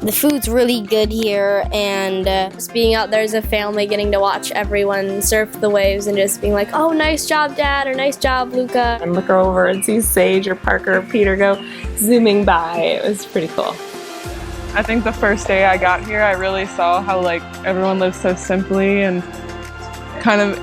The food's really good here, and just being out there as a family, getting to watch everyone surf the waves and just being like, oh, nice job, Dad, or nice job, Luca. And look over and see Sage or Parker or Peter go zooming by. It was pretty cool. I think the first day I got here, I really saw how like everyone lives so simply and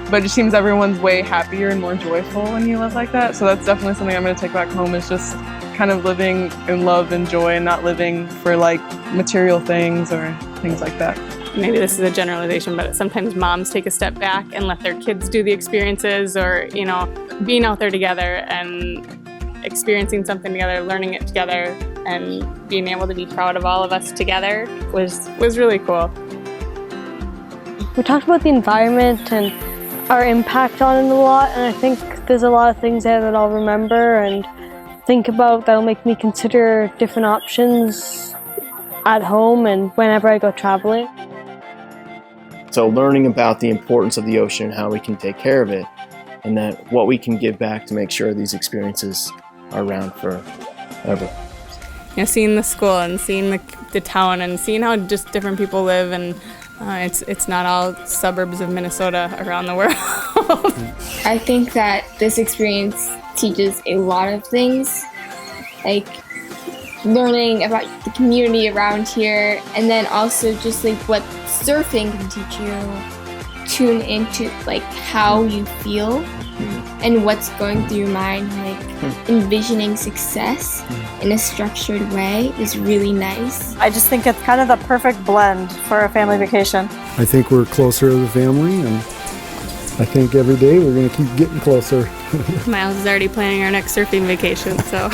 but it seems everyone's way happier and more joyful when you live like that. So that's definitely something I'm going to take back home, is just kind of living in love and joy and not living for like material things or things like that. Maybe this is a generalization, but sometimes moms take a step back and let their kids do the experiences, or, you know, being out there together and experiencing something together, learning it together, and being able to be proud of all of us together was really cool. We talked about the environment and our impact on it a lot, and I think there's a lot of things there that I'll remember and think about that'll make me consider different options at home and whenever I go traveling. So learning about the importance of the ocean and how we can take care of it, and that what we can give back to make sure these experiences are around forever. You know, seeing the school and seeing the town and seeing how just different people live, and it's not all suburbs of Minnesota around the world. I think that this experience teaches a lot of things, like learning about the community around here, and then also just like what surfing can teach you. Tune into like how you feel and what's going through your mind, like envisioning success in a structured way is really nice. I just think it's kind of the perfect blend for a family vacation. I think we're closer as a family, and I think every day we're going to keep getting closer. Miles is already planning our next surfing vacation, so.